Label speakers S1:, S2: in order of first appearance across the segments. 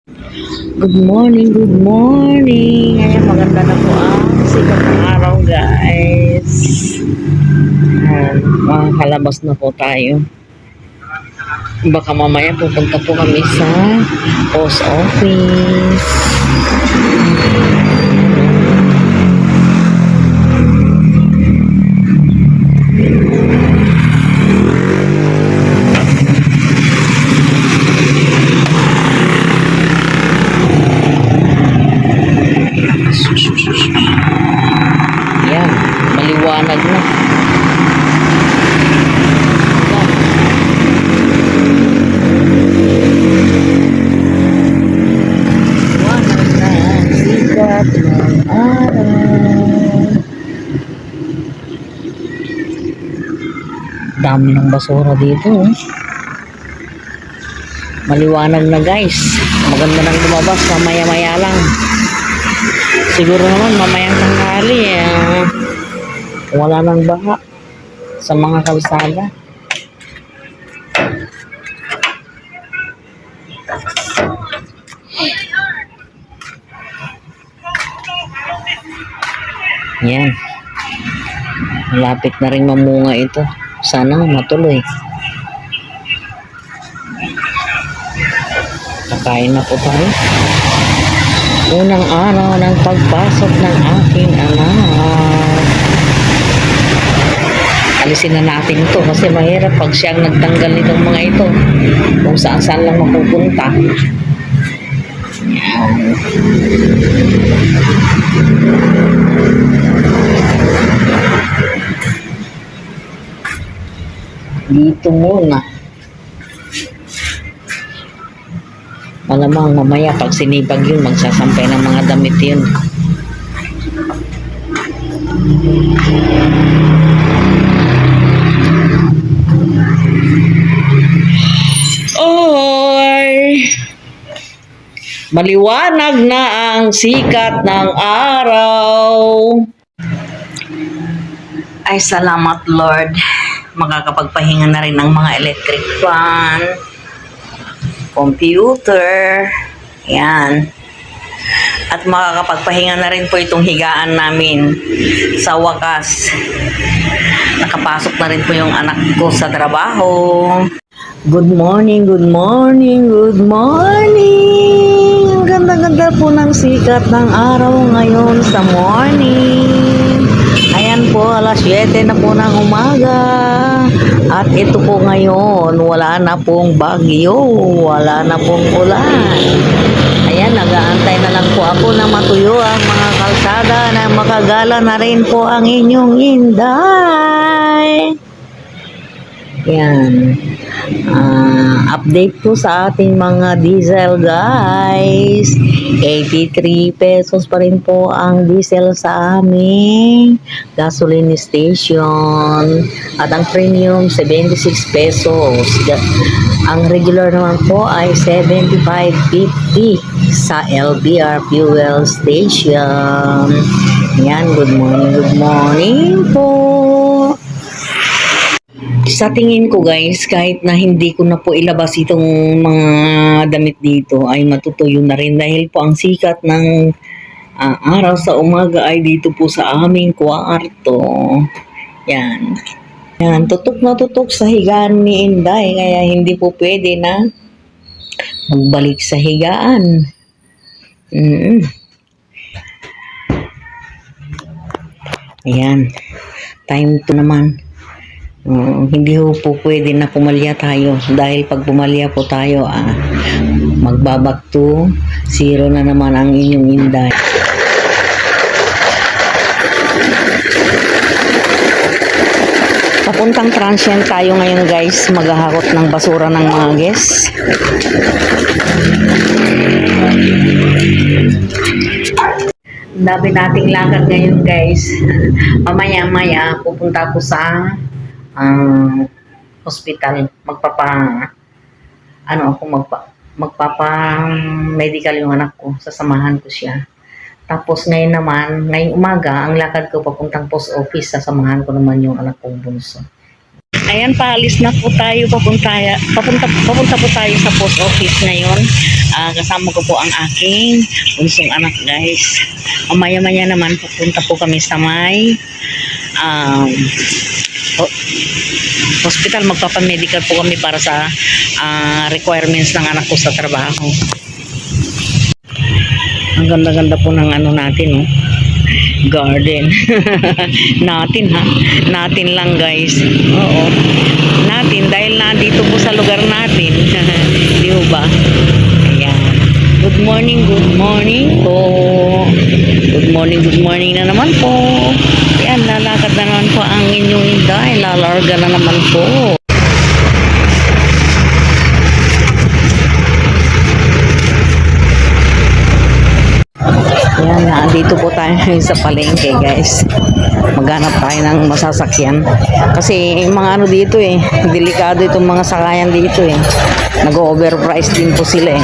S1: Good morning, good morning. Ayan, maganda na po ang sikat ng araw, guys. Ayan, makakalabas na po tayo. Baka mamaya pupunta po kami sa post office. Ayan, maliwanag na. Maliwanag na ang sikat ng araw. Dami ng basura dito. Maliwanag na, guys. Maganda nang lumabas. Mamaya-maya lang. Siguro naman mamayang tanghali wala nang baha sa mga kalsada. Yan. Malapit na rin mamunga ito. Sana matuloy. Kakain na po tayo. Unang araw ng pagpasok ng aking anak. Alisin na natin ito kasi mahirap pag siyang nagtanggal nitong mga ito. Kung saan lang mapupunta. Yan. Dito muna. Malamang mamaya pag sinipag yun, magsasampay ng mga damit yun. Oy! Maliwanag na ang sikat ng araw. Ay, salamat Lord. Makakapagpahinga na rin ng mga electric fan, computer, yan. At makakapagpahinga na rin po itong higaan namin. Sa wakas, nakapasok na rin po yung anak ko sa trabaho. Good morning, good morning, good morning. Ang ganda-ganda po ng sikat ng araw ngayon sa morning. Ayan po, alas 7 na po ng umaga. At ito po ngayon, wala na pong bagyo, wala na pong ulan. Ayan, nag-aantay na lang po ako na matuyo ang mga kalsada na makagala na rin po ang inyong inday. Yan. Update po sa ating mga diesel, guys. 83 pesos pa rin po ang diesel sa aming gasoline station. At ang premium, 76 pesos. Ang regular naman po ay 75.50 sa LBR fuel station. Yan, good morning po. Sa tingin ko, guys, kahit na hindi ko na po ilabas itong mga damit dito, ay matutuyo na rin dahil po ang sikat ng araw sa umaga ay dito po sa aming kwarto. Yan. Yan, tutok na tutok sa higaan ni Inday, kaya hindi po pwede na magbalik sa higaan. Ayan. Time to naman. Hindi po pwede na pumalya tayo dahil pag pumalya po tayo magbaback to 0 na naman ang inyong inday. Papuntang transient tayo ngayon, guys, maghahakot ng basura ng mga guests. Dami nating lakad ngayon, guys. Mamaya-maya pupunta ko sa hospital, magpapa medical yung anak ko, sasamahan ko siya. Tapos ngayon ngayong umaga, ang lakad ko papuntang post office, sasamahan ko naman yung anak kong bunso. Ayan, paalis na po tayo. Papunta po tayo sa post office ngayon. Kasama ko po ang aking bunsong anak, guys. Maya-maya naman pupunta po kami sa may hospital. Magpapamedical po kami para sa requirements ng anak ko sa trabaho. Ang ganda-ganda po ng ano natin, oh. Garden. Natin, ha? Natin lang, guys. Oo. Natin, dahil nandito po sa lugar natin. Di ba? Ayan. Good morning po. Good morning na naman po. Ayan, lalakad na naman po ang inyong inday. Lalarga na naman po. Ayan, dito po tayo sa palengke, guys. Maghanap tayo ng masasakyan. Kasi yung mga ano dito delikado itong mga sakayan dito Nag-overprice din po sila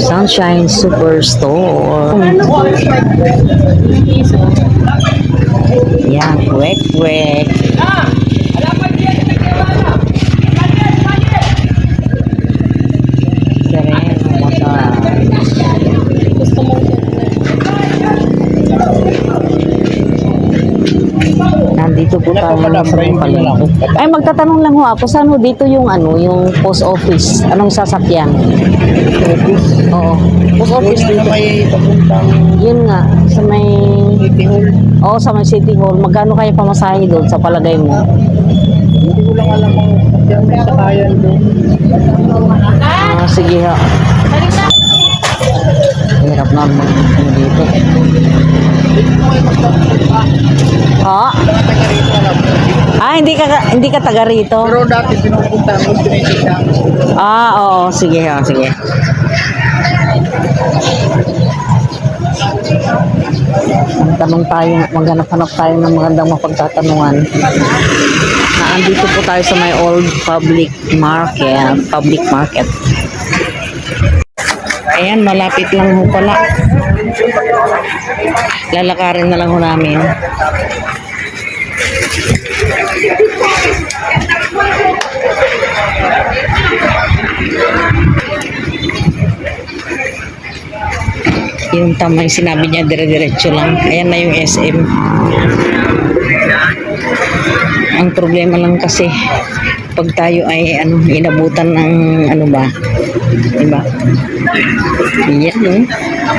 S1: Sunshine Superstore. Yan, kwek. Nandito po tayo sa palengke. Ay, magtatanong lang ho ako, saan ho dito yung yung post office? Anong sasakyan? Oo. Post office dito.
S2: May papuntang
S1: Yun nga, sa may
S2: City Hall.
S1: Oo, sa may City Hall. Magkano kayo pamasahe doon sa palagay mo?
S2: Hindi ko lang alam kung yung may sakayan doon.
S1: Sige ha. Hirap naman dito. Ha?
S2: Taga rito alam.
S1: Hindi ka taga rito.
S2: Pero dati pinupunta mo siya.
S1: Oo, sige ha, sige. Maghanap-hanap tayo ng magandang mapagtatanungan. Naandito po tayo sa may old public market. Ayan, malapit lang ho pala. Lalakarin na lang ho namin. Yung tama yung sinabi niya, dire-diretso lang. Ayan na yung SM. Ang problema lang kasi pag tayo ay inabutan ng ba? Diba? Yan,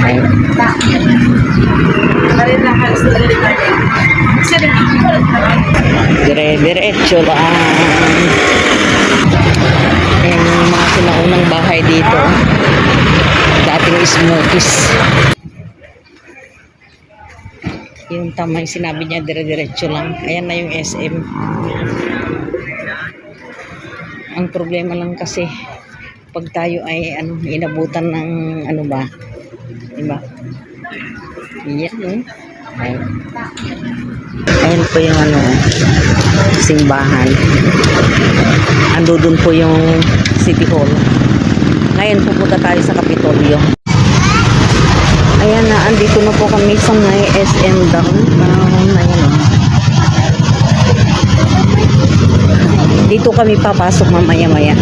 S1: Ay. Dire-diretso lang. Ayan yung mga sinaunang bahay dito. Dating smokies. Yung tama yung sinabi niya, dire-diretso lang. Ayan na yung SM. Ang problema lang kasi pag tayo ay inabutan ng ba? Diba? Yan, Ayan po yung simbahan. Ando dun po yung City Hall. Ngayon pupunta tayo sa Kapitolyo. Ayan na, andito na po kami sa may SM downtown. Ayan Dito kami papasok mamaya-maya.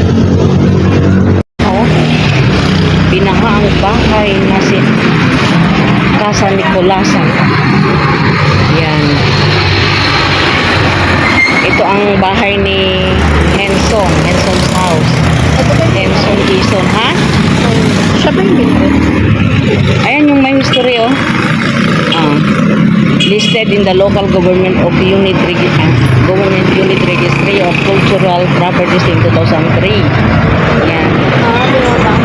S1: Binaha ang bahay na si Casa Nicolasan. Yan. Ito ang bahay ni Henson's house. Henson Dizon, ha?
S2: Siya ba yung binigay?
S1: Ayan yung may history, listed in the local government unit registry of cultural properties in 2003. Yan.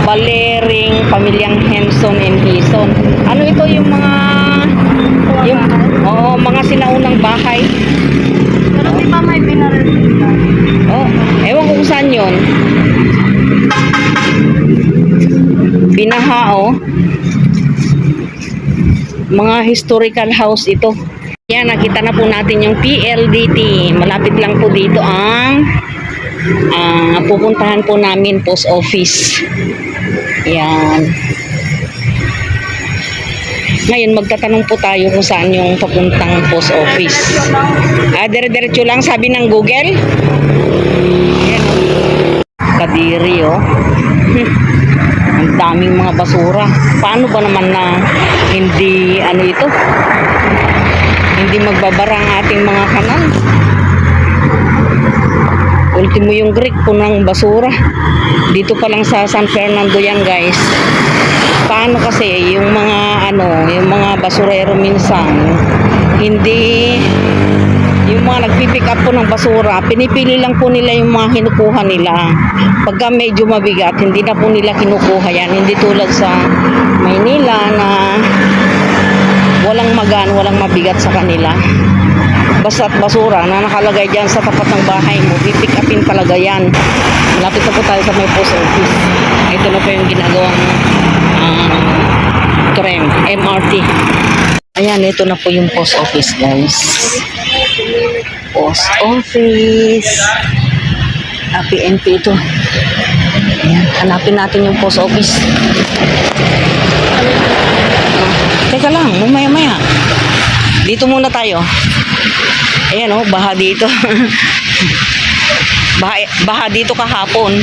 S1: Balering pamilyang Henson and Hison. Ano ito yung mga sinaunang bahay?
S2: Pero di ba may pinarelitan?
S1: Ewan ko kung saan yun. Binaha, mga historical house ito. Yan, nakita na po natin yung PLDT. Malapit lang po dito ang pupuntahan po namin post office. Yan. Ngayon, magtatanong po tayo kung saan yung papuntang post office. Dire-diretso lang, sabi ng Google. Ayan, oh. Kadiri, oh. Ang daming mga basura. Paano ba naman na hindi, ano ito? Hindi magbabara ang ating mga kanal. Ultimo yung Greek po ng basura. Dito pa lang sa San Fernando yan, guys. Paano kasi yung mga yung mga basurero minsan hindi, yung mga nagpipick up po ng basura, pinipili lang po nila yung mga kinukuha nila. Pagka medyo mabigat, hindi na po nila kinukuha yan. Hindi tulad sa Maynila na walang magaan, walang mabigat sa kanila. Basta't basura na nakalagay dyan sa tapat ng bahay mo, pipick upin talaga yan. Malapit na po tayo sa may post office. Ito na po yung ginagawang tram, MRT. Ayan, ito na po yung post office, guys. Post office. PNP ito. Ayan, hanapin natin yung post office. Teka lang, mamaya-maya. Dito muna tayo. Ayan, oh, baha dito. baha dito kahapon.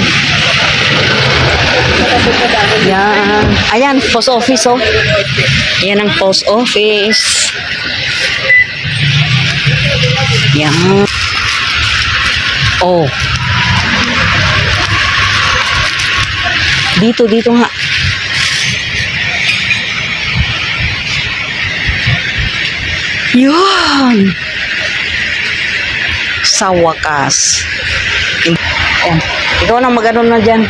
S1: Yan. Ayan, post office, oh. Ayan ang post office. Yan. Oh. Dito nga. Yun. Sa wakas. Oh, ikaw na mag-ano na dyan.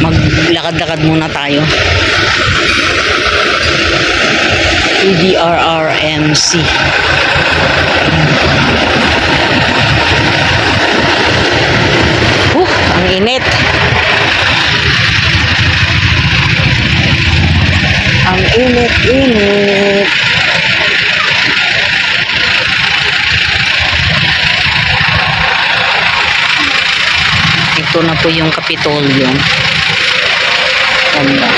S1: Maglakad-lakad muna tayo. EDRRMC. Ang init. Ang init. Ito na po yung Kapitolyo. Ganda.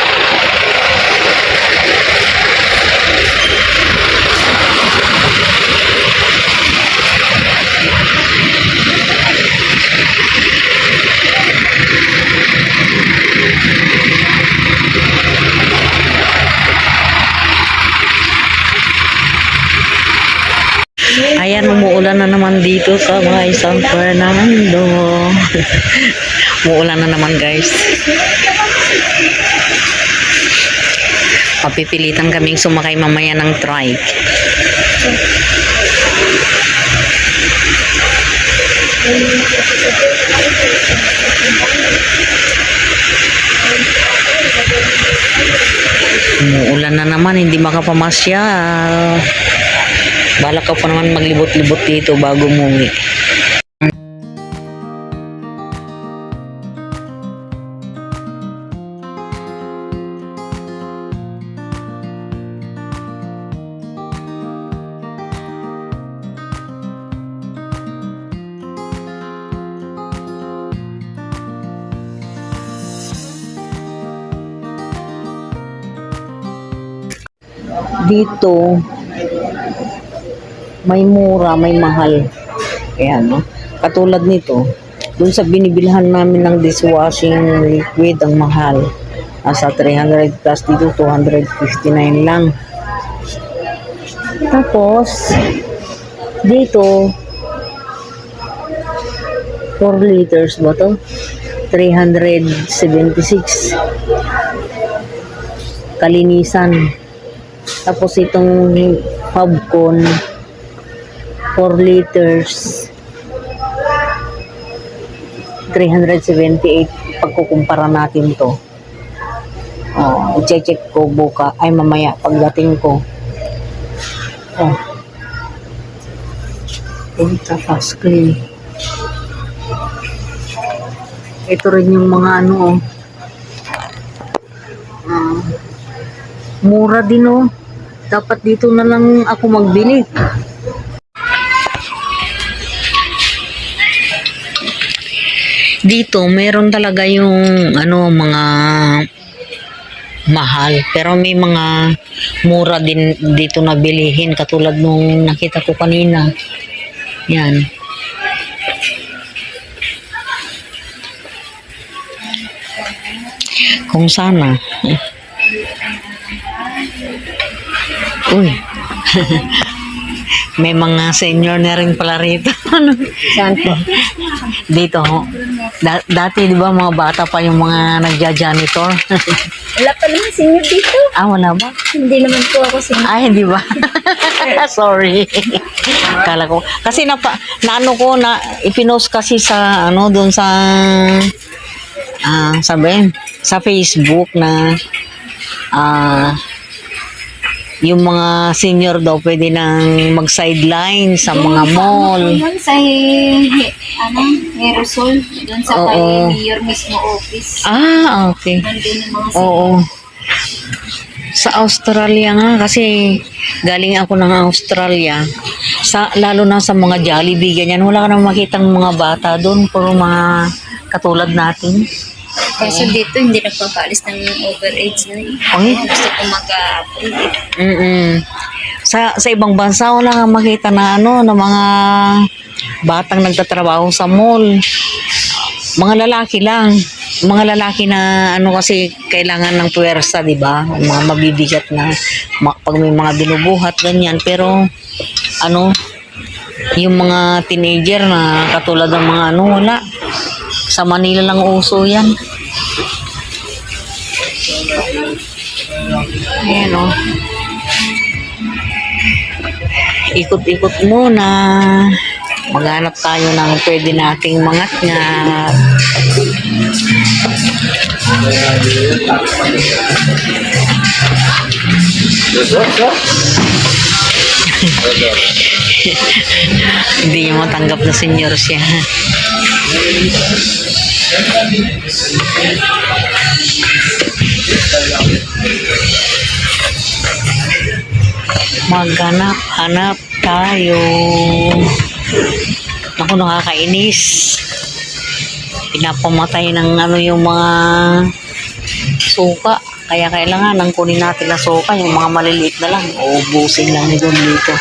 S1: Ayan, umuulan na naman dito sa may San Fernando. Umuulan na naman, guys. Papipilitan kaming sumakay mamaya ng trike. Umuulan na naman, hindi makapamasyal. Balak ka pa naman maglibot-libot dito bago umuwi. Dito may mura, may mahal. Ayan, no? Katulad nito, dun sa binibilhan namin ng dishwashing liquid, ang mahal. Nasa 300 plus, dito 259 lang. Tapos, dito, 4 liters ba to? 376. Kalinisan. Tapos itong Fabcon, 4 liters, 378. Pagkukumpara natin to. Oh, i-check ko buka. Ay, mamaya pagdating ko. Oh. Punta fast clean. Ito rin yung mga ano, oh. Mura din, oh. Dapat dito na lang ako magbili. Dito meron talaga yung ano, mga mahal, pero may mga mura din dito na bilihin katulad nung nakita ko kanina. Yan. Kung sana. Uy. May mga senior na rin pala rito.
S3: Saan po?
S1: Dito ho. Dati di ba mga bata pa yung mga nagja-janitor?
S3: Wala pa naman senior dito.
S1: Ah, wala ba?
S3: Hindi naman po ako senior.
S1: Ay, hindi ba? Sorry. Kala ko. Kasi naano ko na ipinost kasi sa ano doon sa sabi sa Facebook na yung mga senior daw pwede nang mag-sideline sa mga mall.
S3: Doon sa Aerosol. Doon sa kay
S1: Oo.
S3: Mayor mismo office.
S1: Ah, okay.
S3: Nandun yung mga
S1: Oo. Sa Australia nga kasi galing ako ng Australia. Lalo na sa mga Jollibee ganyan, wala ka nang makitang mga bata doon, puro mga katulad natin.
S3: Kaso dito hindi nagpapaalis ng overage na eh.
S1: Ay.
S3: Gusto ko mag-approve.
S1: Sa ibang bansa wala kang makita na na mga batang nagtatrabaho sa mall. Mga lalaki lang. Mga lalaki na kasi kailangan ng puwersa, di ba? Mga mabibigat na pag may mga binubuhat ganyan, pero yung mga teenager na katulad ng mga wala. Sa Manila lang uso yan. Ayan o. Ikot-ikot muna. Maghanap tayo ng pwede nating mangat-ngat. Hindi niya matanggap na senior siya. Maghanap-hanap tayo. Ako, nakakainis. Pinapamatay ng yung mga suka. Kaya kailangan nang kunin natin na suka, yung mga maliliit na lang. Uubusin lang doon dito.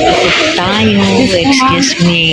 S1: Ikot-ikot tayo. Excuse me.